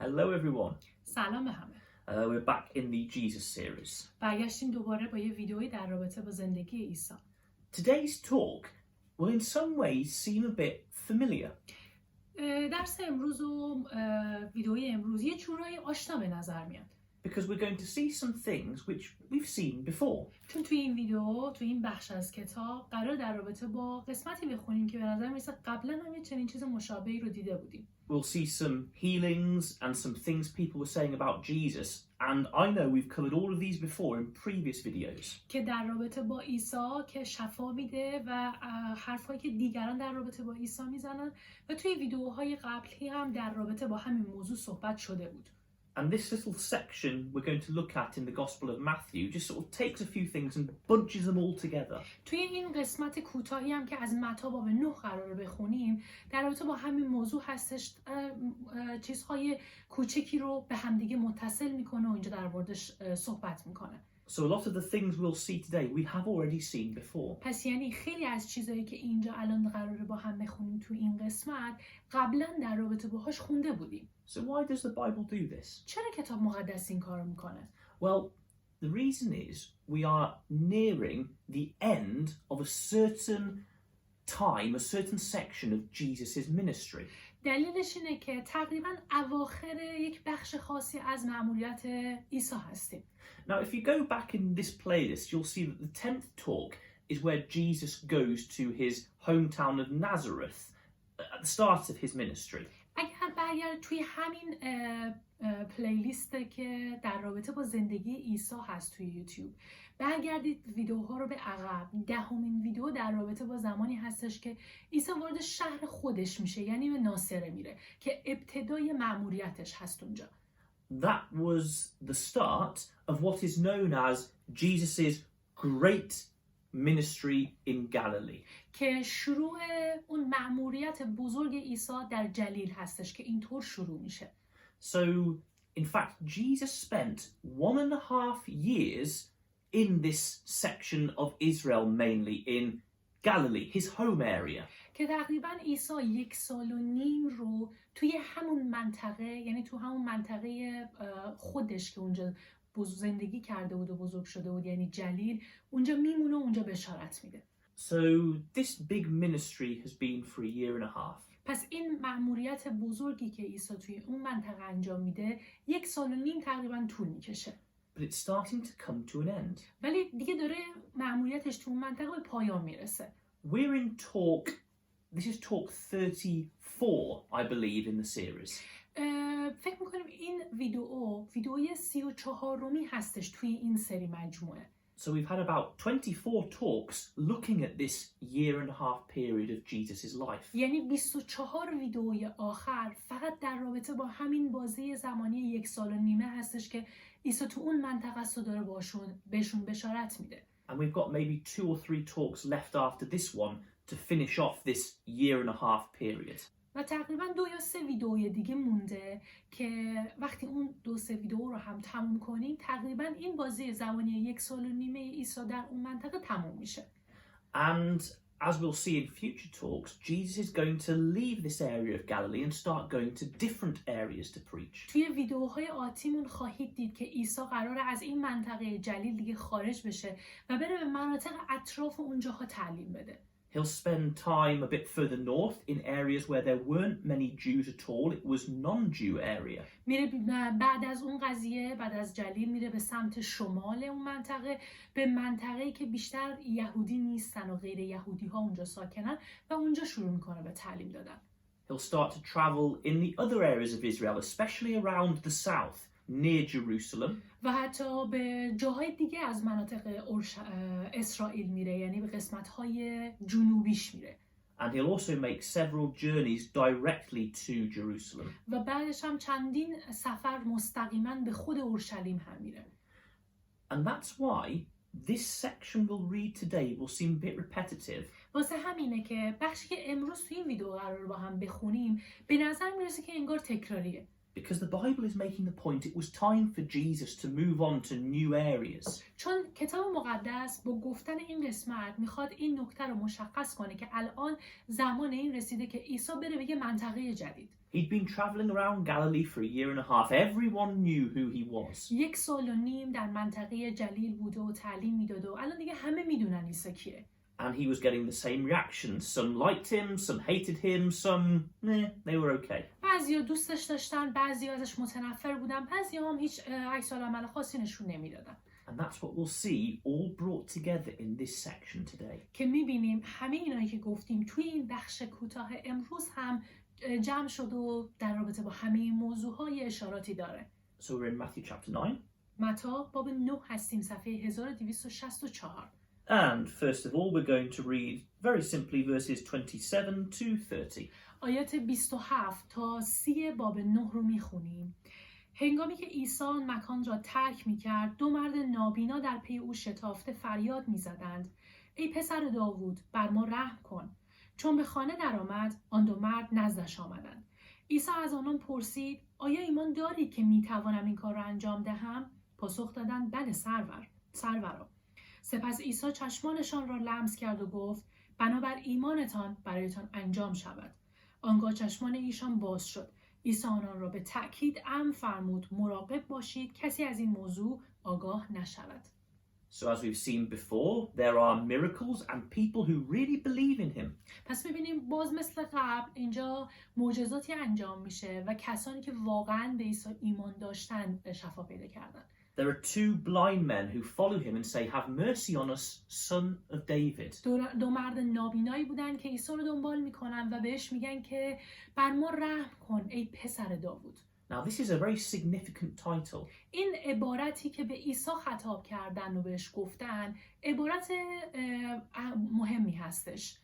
Hello everyone. سلام به همه. We're back in the Jesus series. برگشتیم دوباره با یه ویدئویی در رابطه با زندگی عیسی. Today's talk will in some ways seem a bit familiar. درس امروز و ویدئوی امروز یه جورایی آشنا به نظر میاد. Because we're going to see some things which we've seen before. چون توی این ویدئو، توی این بخش از کتاب قرار در رابطه با قسمتی بخونیم که به نظر میاد قبلا هم یه چنین چیز مشابهی رو دیده بودیم. We'll see some healings and some things people were saying about Jesus. And I know we've covered all of these before in previous videos. که در رابطه با عیسی که شفا میده و حرفایی که دیگران در رابطه با عیسی میزنن و توی ویدئوهای قبلی هم در رابطه با همین موضوع صحبت شده بود. And this little section we're going to look at in the Gospel of Matthew just sort of takes a few things and bunches them all together. توی این قسمت کوتاهی هم که از متی باب 9 قراره بخونیم در رابطه با همین موضوع هستش، چیزهای کوچکی رو به همدیگه متصل میکنه و اینجا در موردش صحبت میکنه. So a lot of the things we'll see today we have already seen before. پس یعنی خیلی از چیزایی که اینجا الان قراره با هم بخونیم تو این قسمت قبلا در رابطه باهاش خونده بودیم. So why does the Bible do this? چرا کتاب مقدس این کارو میکنه؟ Well, the reason is we are nearing the end of a certain time, a certain section of Jesus's ministry. دلیلش اینه که تقریبا اواخر یک بخش خاصی از ماموریت عیسی هستیم. Now, if you go back in this playlist, you'll see that the 10th talk is where Jesus goes to his hometown of Nazareth at the start of his ministry. اگر برگرد توی همین پلیلیست که در رابطه با زندگی عیسی هست توی یوتیوب، برگردید ویدیوها رو به عقب. 10مین ویدیو در رابطه با زمانی هستش که عیسی وارد شهر خودش میشه، یعنی به ناصره میره که ابتدای ماموریتش هست اونجا. That was the start of what is known as Jesus's great ministry in Galilee. که شروع اون ماموریت بزرگ عیسی در جلیل هستش که اینطور شروع میشه. So, in fact, Jesus spent 1.5 years in this section of Israel, mainly in Galilee, his home area. که تقریبا عیسی 1.5 سال رو توی همون منطقه، یعنی تو همون منطقه خودش که اونجا زندگی کرده بود و بزرگ شده بود، یعنی جلیل، اونجا میمونه و اونجا بشارت میده. So this big ministry has been for a year and a half. پس این مأموریت بزرگی که عیسی توی اون منطقه انجام میده 1.5 سال تقریبا طول میکشه. But it's starting to come to an end. ولی دیگه داره مأموریتش تو اون منطقه به پایان میرسه. We're in talk, this is talk 34, I believe, in the series. فکر میکنیم این ویدئوی 34می هستش توی این سری مجموعه. So we've had about 24 talks looking at this year and a half period of Jesus' life. یعنی 24 ویدئوی آخر فقط در رابطه با همین بازه زمانی 1.5 سال هستش که عیسی تو اون منطقه است و داره بهشون بشارت میده. And we've got maybe 2 or 3 talks left after this one to finish off this year and a half period. و تقریبا 2 یا 3 ویدئوی دیگه مونده که وقتی اون 2-3 ویدئو رو هم تموم کنیم تقریبا این بازه زمانی 1.5 سال عیسی در اون منطقه تموم میشه. And as we'll see in future talks, Jesus is going to leave this area of Galilee and start going to different areas to preach. توی ویدئوهای آتیمون خواهید دید که عیسی قراره از این منطقه جلیل دیگه خارج بشه و بره به مناطق اطراف اونجاها تعلیم بده. He'll spend time a bit further north in areas where there weren't many Jews at all. It was non-Jew area. میره بعد از اون قضیه، بعد از جلیل میره به سمت شمال اون منطقه، به منطقه‌ای که بیشتر یهودی نیستن و غیر یهودی ها اونجا ساکنن و اونجا شروع میکنه به تعلیم دادن. He'll start to travel in the other areas of Israel, especially around the south, near Jerusalem. و حتی به جاهای دیگه از مناطق اسرائیل میره، یعنی به قسمت‌های جنوبیش میره. And he'll also make several journeys directly to Jerusalem. و بعدش هم چندین سفر مستقیما به خود اورشلیم هم میره. And that's why this section we'll read today will seem a bit repetitive. واسه همینه که بخشی که امروز توی این ویدیو قرار با هم بخونیم به نظر میرسه که انگار تکراریه. Because the Bible is making the point it was time for Jesus to move on to new areas. چون کتاب مقدس با گفتن این قسمت میخواد این نکته رو مشخص کنه که الان زمان این رسیده که عیسی بره به یه منطقه جدید. He'd been traveling around Galilee for a year and a half. Everyone knew who he was. 1.5 سال در منطقه جلیل بوده و تعلیم میداده و الان دیگه همه میدونن عیسی کیه. And he was getting the same reactions. Some liked him, some hated him, some, they were okay. بعضیا دوستش داشتن، بعضیا ازش متنفر بودن، بعضیا هم هیچ عکس العمل خاصی نشون نمیدادن. And that's what we'll see all brought together in this section today. که میبینیم همه اینایی که گفتیم توی این بخش کوتاه امروز هم جمع شد و در رابطه با همه این موضوعهای اشاراتی داره. So we're in Matthew chapter 9. متی باب 9 هستیم، صفحه 1264. And first of all, we're going to read very simply verses 27 to 30. آیات 27 تا 30 باب 9 رو میخونیم. هنگامی که عیسی مکان را ترک میکرد، 2 مرد نابینا در پی او شتافته فریاد میزدند: ای پسر داوود، بر ما رحم کن. چون به خانه درآمد، آن 2 مرد نزدش آمدند. عیسی از آنان پرسید: آیا ایمان دارید که میتوانم این کار را انجام دهم؟ پاسخ دادند: بله سرورا. سپس عیسی چشمانشان را لمس کرد و گفت: بنابر ایمانتان برایتان انجام شود. آنگاه چشمان ایشان باز شد. عیسی آنان را به تأکید امر فرمود: مراقب باشید کسی از این موضوع آگاه نشود. So as we've seen before, there are miracles and people who really believe in him. پس می‌بینیم باز مثل قبل اینجا معجزاتی انجام میشه و کسانی که واقعاً به عیسی ایمان داشتن شفا پیدا کردن. There are 2 blind men who follow him and say, "Have mercy on us, son of David." 2 مرد نابینایی بودن که عیسی رو دنبال میکنن و بهش میگن که بر ما رحم کن ای پسر داوود. Now this is a very significant title. این عبارتی که به عیسی خطاب کردن و بهش گفتن عبارت مهمی هستش.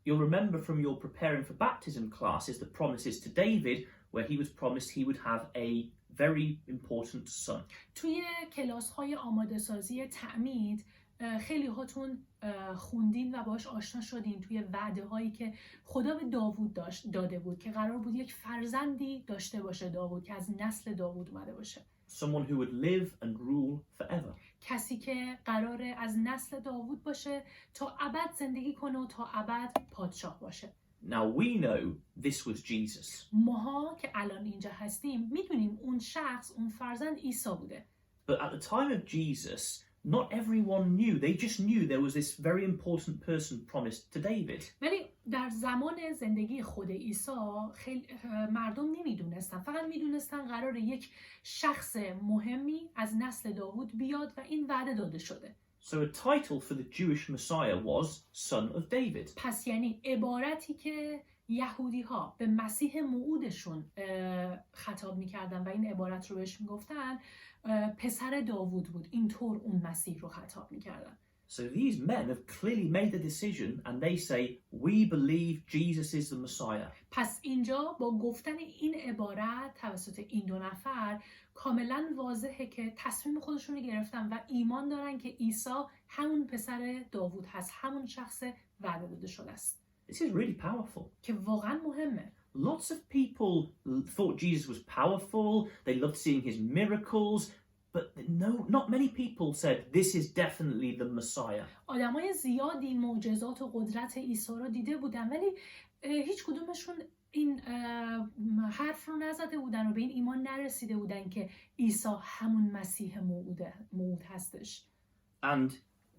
You'll remember from your preparing for baptism classes the promises to David where he was promised he would have a very important son. توی کلاس‌های آماده سازی تعمید خیلی هاتون خوندین و باهاش آشنا شدین توی وعده هایی که خدا به داوود داده بود که قرار بود یک فرزندی داشته باشه داوود که از نسل داوود اومده باشه. Someone who would live and rule forever. کسی که قراره از نسل داوود باشه تا ابد زندگی کنه و تا ابد پادشاه باشه. Now we know this was Jesus. ماها که الان اینجا هستیم میدونیم اون شخص، اون فرزند عیسی بوده. But at the time of Jesus, not everyone knew. They just knew there was this very important person promised to David. ولی در زمان زندگی خود عیسی خیلی مردم نمیدونستن، فقط میدونستن قراره یک شخص مهمی از نسل داوود بیاد و این وعده داده شده. So a title for the Jewish Messiah was Son of David. پس یعنی عبارتی که یهودی ها به مسیح موعودشون خطاب میکردن و این عبارت رو بهش میگفتن پسر داوود بود. اینطور اون مسیح رو خطاب میکردن. So these men have clearly made the decision and they say, we believe Jesus is the Messiah. پس اینجا با گفتن این عبارت توسط این 2 نفر کاملا واضحه که تصمیم خودشون رو گرفتن و ایمان دارن که عیسی همون پسر داوود هست، همون شخص وعده داده شده است. This is really powerful. که واقعا مهمه. Lots of people thought Jesus was powerful. They loved seeing his miracles. But no, not many people said, this is definitely the Messiah. آدمای زیادی معجزات و قدرت عیسی رو دیده بودن ولی هیچ کدومشون این حرف رو نزده بودن و به این ایمان نرسیده بودن که عیسی همون مسیح موعود هستش. And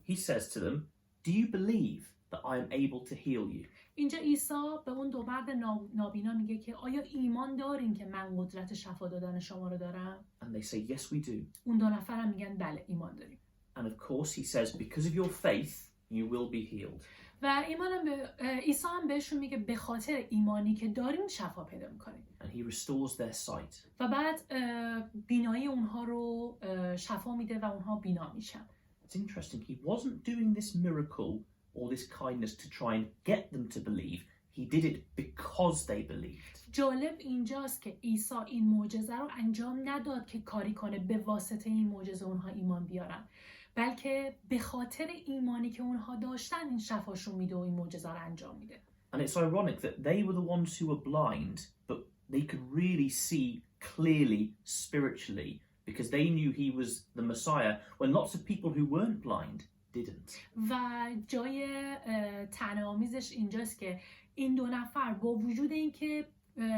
he says to them, do you believe that I am able to heal you? اینجا عیسی به اون 2 مرد نابینا میگه که آیا ایمان دارین که من قدرت شفا دادن شما رو دارم؟ And they say, yes, we do. اون 2 نفر هم میگن بله ایمان داریم. And of course he says, because of your faith, you will be healed. و عیسی هم بهشون میگه به خاطر ایمانی که دارین شفا پیدا میکنین. And he restores their sight. و بعد بینایی اونها رو شفا میده و اونها بینا میشن. It's interesting. He wasn't doing this miracle or this kindness to try and get them to believe. He did it because they believed. جالب اینجاست که عیسی این معجزه رو انجام نداد که کاری کنه به واسطه این معجزه اونها ایمان بیارن، بلکه به خاطر ایمانی که اونها داشتن این شفاشون میده و این معجزه رو انجام میده. And it's ironic that they were the ones who were blind, but they could really see clearly spiritually because they knew he was the Messiah when lots of people who weren't blind didn't. و جای طعنه‌آمیزش اینجاست که این دو نفر با وجود اینکه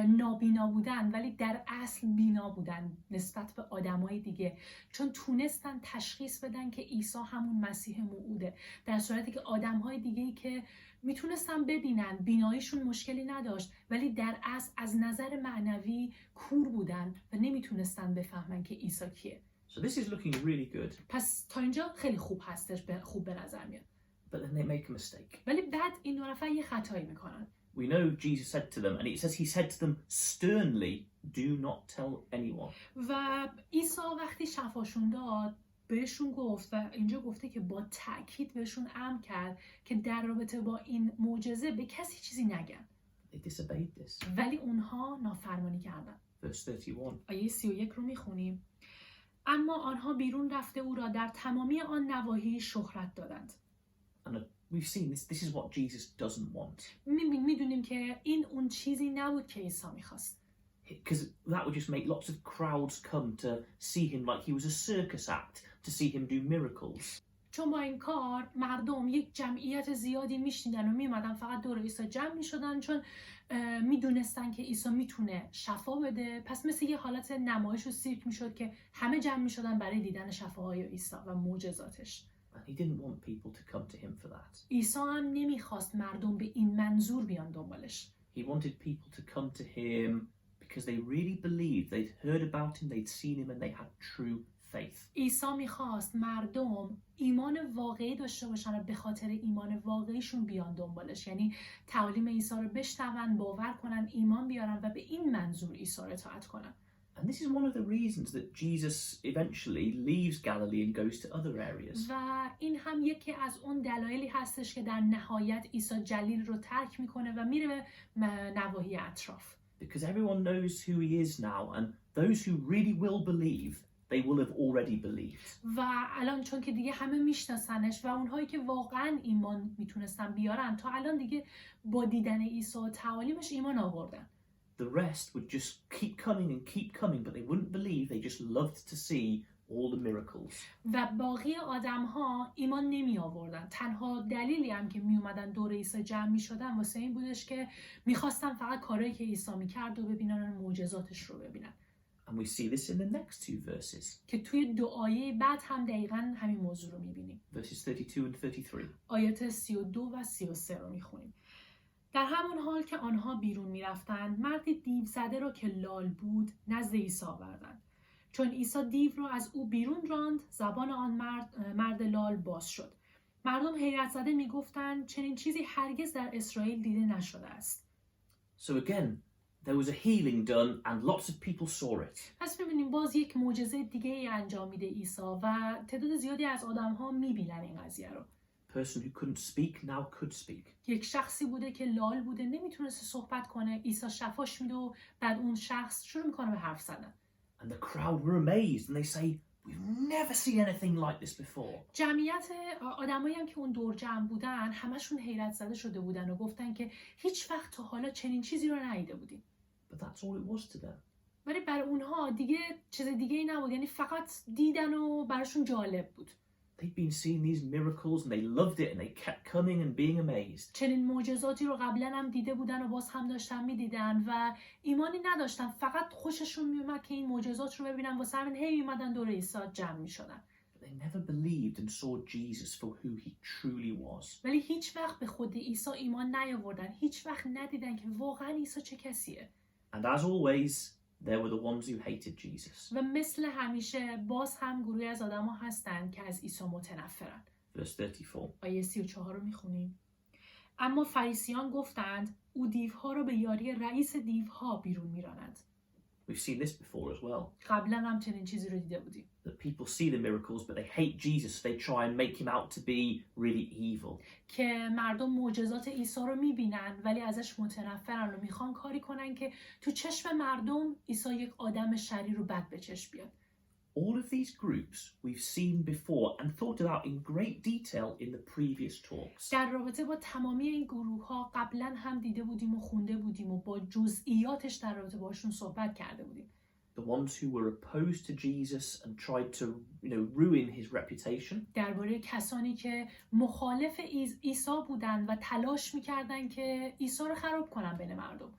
نابینا بودن ولی در اصل بینا بودن نسبت به آدمای دیگه، چون تونستن تشخیص بدن که عیسی همون مسیح موعوده، در صورتی که آدمهای دیگه‌ای که میتونستن ببینن بیناییشون مشکلی نداشت ولی در اصل از نظر معنوی کور بودن و نمیتونستن بفهمن که عیسی کیه. So this is looking really good. پس تا اینجا خیلی خوب هستش، خوب به نظر میاد. But then they make a mistake. ولی بعد این دو نفر یه خطایی میکنن. We know Jesus said to them, and it says he said to them sternly, do not tell anyone. و عیسی وقتی شفاشون داد بهشون گفت و اینجا گفته که با تأکید بهشون امر کرد که در رابطه با این معجزه به کسی چیزی نگن. They disobeyed this. ولی اونها نافرمانی کردن. Verse 31. آیه 31 رو میخونیم. اما آنها بیرون رفته او را در تمامی آن نواحی شهرت دادند. And we've seen this. This is what Jesus doesn't want. میدونیم که این اون چیزی نبود که عیسی میخواست. Because that would just make lots of crowds come to see him like he was a circus act, to see him do miracles. چون با این کار مردم یک جمعیت زیادی میشنیدن و میمدن فقط دور عیسی جمع میشدن، چون میدونستن که عیسی میتونه شفا بده. پس مثل یه حالت نمایش و سیرک میشد که همه جمع میشدن برای دیدن شفاهای عیسی و معجزاتش. And he didn't want people to come to him for that. عیسی هم نمیخواست مردم به این منظور بیان دنبالش. He wanted people to come to him because they really believed, they'd heard about him, they'd seen him, and they had true faith. عیسی میخواست مردم ایمان واقعی داشته باشن و به خاطر ایمان واقعیشون بیان دنبالش، یعنی تعالیم عیسی رو بشنون، باور کنن، ایمان بیارن و به این منظور عیسی رو اطاعت کنن. And this is one of the reasons that Jesus eventually leaves Galilee and goes to other areas. و این هم یکی از اون دلایلی هستش که در نهایت عیسی جلیل رو ترک میکنه و میره به نواحی اطراف. Because everyone knows who he is now, and those who really will believe, they will have already believed. و الان چون که دیگه همه میشناسنش و اونهایی که واقعا ایمان میتونستن بیارن تا الان دیگه با دیدن عیسی و تعالیمش ایمان آوردن. The rest would just keep coming, but they wouldn't believe. They just loved to see all the miracles. و باقی آدم ها ایمان نمی آوردن. تنها دلیلی هم که می اومدن دور عیسی جمع می شدن واسه این بودش که میخواستن فقط کارهایی که عیسی میکرد و ببینن و معجزاتش رو ببینن. And we see this in the next two verses. که توی دو آیه بعد هم دقیقاً همین موضوع رو میبینیم. Verses 32 and 33. آیات 32 و 33 رو میخونیم. در همون حال که آنها بیرون میرفتند، مردی دیو زده را که لال بود نزد عیسی آوردند. چون عیسی دیو را از او بیرون راند، زبان آن مرد لال باز شد. مردم حیرت زده میگفتند چنین چیزی هرگز در اسرائیل دیده نشده است. So again, there was a healing done and lots of people saw it. پس می‌بینیم باز یک معجزه دیگه ای انجام میده عیسی و تعداد زیادی از آدم‌ها می‌بینن این قضیه رو. Person who couldn't speak now could speak. یک شخصی بوده که لال بوده، نمیتونسته صحبت کنه، عیسی شفاش میده و بعد اون شخص شروع میکنه به حرف زدن. And the crowd were amazed and they say, we've never seen anything like this before. جمعیت آدمایی هم که اون دور جمع بودن همشون حیرت زده شده بودن و گفتن که هیچ وقت تا حالا چنین چیزی رو ندیده بودیم. But that's all it was to them. ولی برای اونها دیگه چیز دیگه ای نبود، یعنی فقط دیدن و براشون جالب بود. They'd been seeing these miracles and they loved it and they kept coming and being amazed. چنین معجزاتی رو قبلا هم دیده بودن و باز هم داشتن میدیدن و ایمانی نداشتن، فقط خوششون میومد که این معجزات رو ببینن، واسه همین هی میومدن دور عیسی جمع میشدن. They never believed and saw Jesus for who he truly was. ولی هیچ وقت به خود عیسی ایمان نیاوردن، هیچ وقت ندیدن که واقعا عیسی چه کسیه. And as always, there were the ones who hated Jesus. و مثل همیشه باز هم گروهی از آدما هستن که از عیسی متنفرن. Verse 34. آیه 34 رو میخونیم. اما فریسیان گفتند او دیوها را به یاری رئیس دیوها بیرون میراند. We've seen this before as well. قبلا هم چنین چیزی رو دیده بودیم. That people see the miracles but they hate Jesus. They try and make him out to be really evil. که مردم معجزات عیسی رو میبینن ولی ازش متنفرن و میخوان کاری کنن که تو چشم مردم عیسی یک آدم شریر و بد به چشم بیاد. All of these groups we've seen before and thought about in great detail in the previous talks. در رابطه با تمامی این گروه ها قبلا هم دیده بودیم و خونده بودیم و با جزئیاتش در رابطه باشون صحبت کرده بودیم. But ones who were opposed to Jesus and tried to, ruin his reputation. درباره کسانی که مخالف عیسی بودن و تلاش میکردن که عیسی رو خراب کنن بین مردم.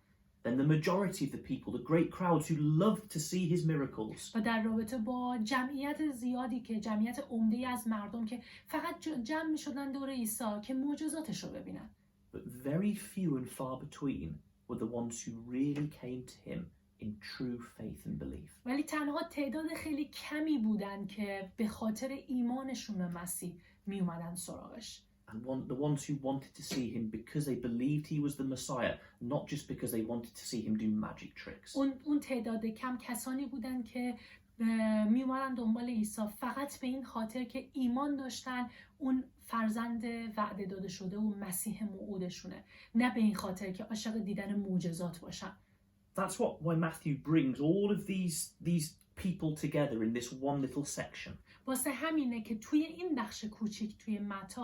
Then the majority of the people, the great crowds who loved to see his miracles. و در رابطه با جمعیت زیادی که جمعیت عمده از مردم که فقط جمع میشدن دور عیسی که معجزاتش رو ببینن. But very few and far between were the ones who really came to him in true faith and belief. ولی تنها تعداد خیلی کمی بودن که به خاطر ایمانشون به مسیح می اومدن سراغش. And the ones who wanted to see him because they believed he was the Messiah, not just because they wanted to see him do magic tricks. اون تعداد کم کسانی بودن که می اومدن دنبال عیسی فقط به این خاطر که ایمان داشتن اون فرزند وعده داده شده و مسیح موعودشونه، نه به این خاطر که عاشق دیدن معجزات باشن. That's why Matthew brings all of these people together in this one little section. واسه همینه که توی این بخش کوچیک توی متی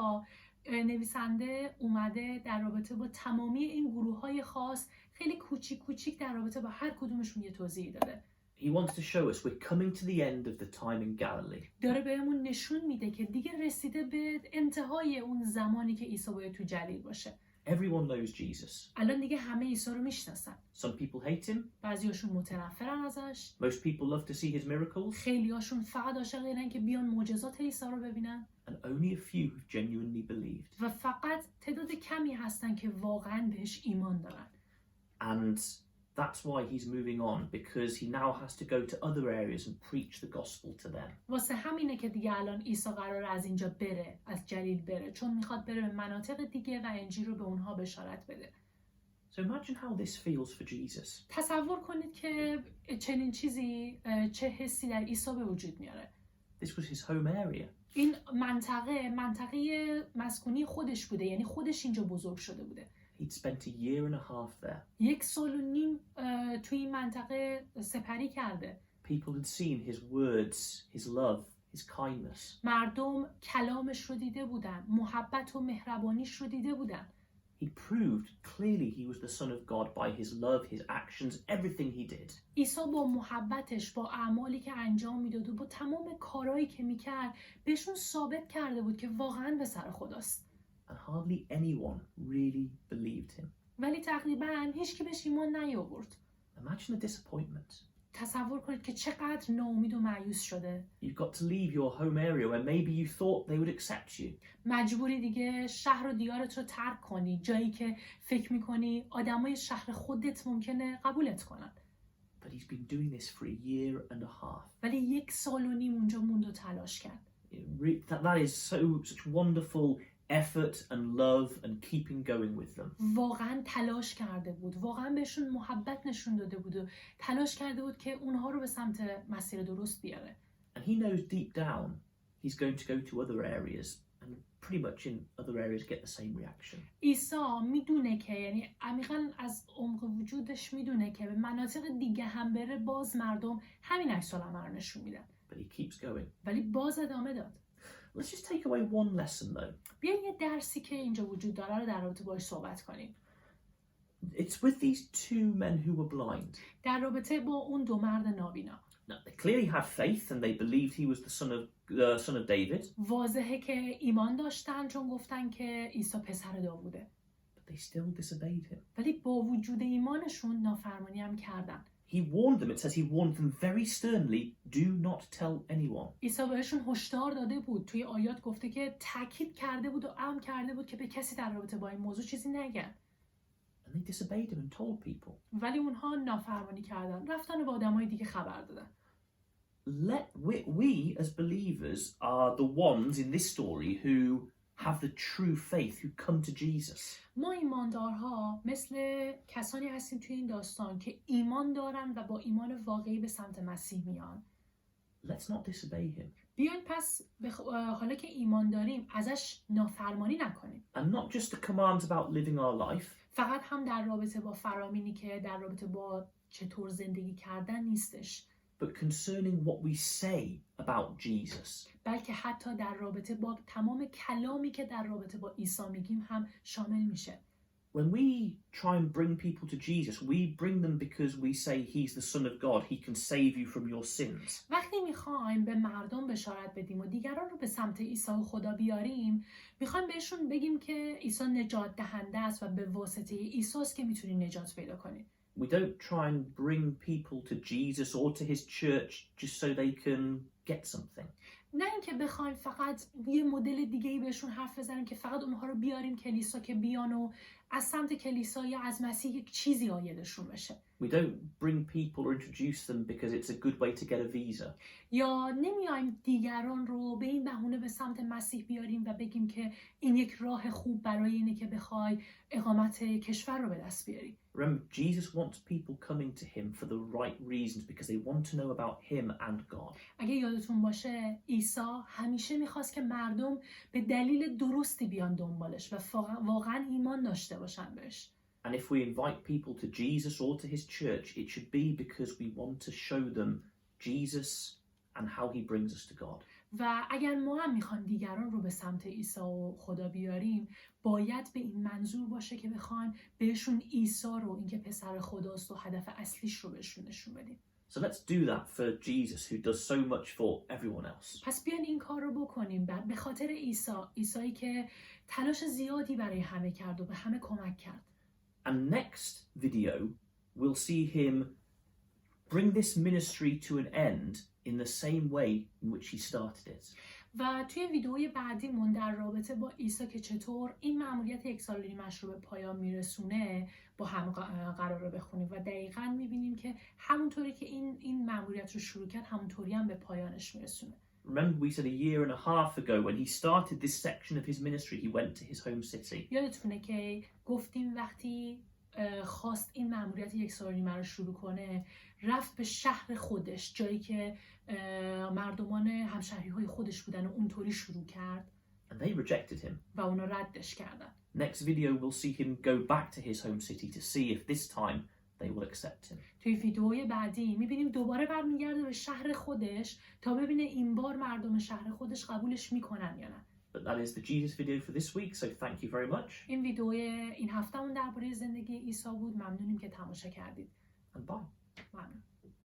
نویسنده اومده در رابطه با تمامی این گروه‌های خاص خیلی کوچیک در رابطه با هر کدومشون یه توضیح داده. He wants to show us we're coming to the end of the time in Galilee. داره بهمون نشون میده که دیگه رسیده به انتهای اون زمانی که عیسی باید تو جلیل باشه. Everyone knows Jesus. الان دیگه همه عیسی رو میشناسن. Some people hate him. بعضیاشون متنفرن ازش. Most people love to see his miracles. خیلیاشون فقط عاشق اینن که بیان معجزات عیسی رو ببینن. And only a few who genuinely believed. و فقط تعداد کمی هستن که واقعا بهش ایمان دارن. And that's why he's moving on, because he now has to go to other areas and preach the gospel to them. واسه همینه که دیگه الان عیسی قراره از اینجا بره، از جلیل بره، چون میخواد بره به مناطق دیگه و انجیل رو به اونها بشارت بده. So imagine how this feels for Jesus. تصور کنید که چنین چیزی چه حسی در عیسی به وجود میاره. This was his home area. این منطقه مسکونی خودش بوده، یعنی خودش اینجا بزرگ شده بوده. He'd spent a year and a half there. 1.5 سال توی این منطقه سپری کرده. People had seen his words, his love, his kindness. مردم کلامش رو دیده بودن، محبت و مهربانیش رو دیده بودن. He proved clearly he was the son of God by his love, his actions, everything he did. عیسی با محبتش، با اعمالی که انجام میداد و با تمام کارهایی که میکرد بهشون ثابت کرده بود که واقعا پسر خداست. And hardly anyone really believed him. ولی تقریبا هیچ کی بهش ایمان نیاورد. Imagine the disappointment. تصور کنید که چقدر ناامید و مایوس شده. You've got to leave your home area where maybe you thought they would accept you. مجبوری دیگه شهر و دیارت رو ترک کنی، جایی که فکر میکنی آدمای شهر خودت ممکنه قبولت کنن. But he's been doing this for a year and a half. ولی 1.5 سال اونجا موند و تلاش کرد. That is such wonderful effort and love and keeping going with them. واقعا تلاش کرده بود، واقعا بهشون محبت نشون داده بود و تلاش کرده بود که اونها رو به سمت مسیر درست بیاره. And he knows deep down he's going to go to other areas and pretty much in other areas get the same reaction. عیسی میدونه که، یعنی عمیقاً از عمق وجودش میدونه که به مناطق دیگه هم بره باز مردم همین عکس العمل نشون میدن. But he keeps going. ولی باز ادامه داد. Let's just take away one lesson though. بیاین یه درسی که اینجا وجود داره رو در رابطه باهاش صحبت کنیم. It's with these two men who were blind. در رابطه با اون دو مرد نابینا. Now, they clearly had faith and they believed he was the son of David. واضحه که ایمان داشتن چون گفتن که عیسی پسر داووده. But they still disobeyed him. ولی با وجود ایمانشون نافرمانی هم کردن. He warned them, it says he warned them very sternly, do not tell anyone. عیسی بهشون هشدار داده بود، توی آیات گفته که تاکید کرده بود و امر کرده بود که به کسی در رابطه با این موضوع چیزی نگن. And they disobeyed him and told people. ولی اونها نافرمانی کردن، رفتن و با آدمای دیگه خبر دادن. We as believers are the ones in this story who have the true faith, who come to Jesus. ما ایماندارها مثل کسانی هستیم توی این داستان که ایمان دارن و با ایمان واقعی به سمت مسیح میان. Let's not disobey him. بیاین پس حالا که ایمان داریم ازش نافرمانی نکنیم. And not just the commands about living our life. فقط هم در رابطه با فرامینی که در رابطه با چطور زندگی کردن نیستش. But concerning what we say about Jesus. بلکه حتی در رابطه با تمام کلامی که در رابطه با عیسی میگیم هم شامل میشه. when we try and bring people to Jesus, we bring them because we say he's the Son of God, he can save you from your sins. وقتی میخوایم به مردم بشارت بدیم و دیگران رو به سمت عیسی و خدا بیاریم، میخوایم بهشون بگیم که عیسی نجات دهنده است و به واسطه عیسی است که میتونی نجات پیدا کنی. We don't try and bring people to Jesus or to his church just so they can get something. نه اینکه بخوایم فقط یه مدل دیگه‌ای بهشون حرف بزنیم که فقط اونها رو بیاریم کلیسا که بیان و از سمت کلیسا یا از مسیح یک چیزی آیدشون بشه. We don't bring people or introduce them because it's a good way to get a visa. یا نمیایم دیگران رو به این بهونه به سمت مسیح بیاریم و بگیم که این یک راه خوب برای اینه که بخوای اقامت کشور رو به دست بیاری. Remember, Jesus wants people coming to him for the right reasons because they want to know about him and God. اگه یادتون باشه عیسی همیشه میخواست که مردم به دلیل درستی بیان دنبالش و واقعا ایمان داشته باشن بهش. And if we invite people to Jesus or to his church, it should be because we want to show them Jesus and how he brings us to God. و اگر ما هم میخوایم دیگران رو به سمت عیسی و خدا بیاریم، باید به این منظور باشه که بخوایم بهشون عیسی رو، اینکه پسر خداست و هدف اصلیش رو بهشون نشون بدیم. So let's do that for Jesus, who does so much for everyone else. پس بیان این کار رو بکنیم به خاطر عیسی که تلاش زیادی برای همه کرد و به همه کمک کرد. And next video, we'll see him bring this ministry to an end in the same way in which he started it. و توی ویدئوی بعدیمون در رابطه با عیسی که چطور این ماموریت 1 سال و نیمش رو به پایان میرسونه با هم قراره بخونیم و دقیقاً میبینیم که همونطوری که این ماموریت رو شروع کرد همونطوری هم به پایانش میرسونه. Remember we said a year and a half ago when he started this section of his ministry, he went to his home city. یادتونه که گفتیم وقتی خواست این ماموریت 1 سال و نیمه رو شروع کنه، رفت به شهر خودش، جایی که مردمان همشهری‌های خودش بودن و اونطوری شروع کرد. And they rejected him. و اونا ردش کردن. Next video we'll see him go back to his home city to see if this time they will accept him. توی ویدئوی بعدی می‌بینیم دوباره برمیگرده به شهر خودش تا ببینه این بار مردم شهر خودش قبولش میکنن یا نه. But that is the Jesus video for this week, so thank you very much. این ویدئوی این هفتهمون درباره زندگی عیسی بود. ممنونیم که تماشا کردید. And bye. ممنون.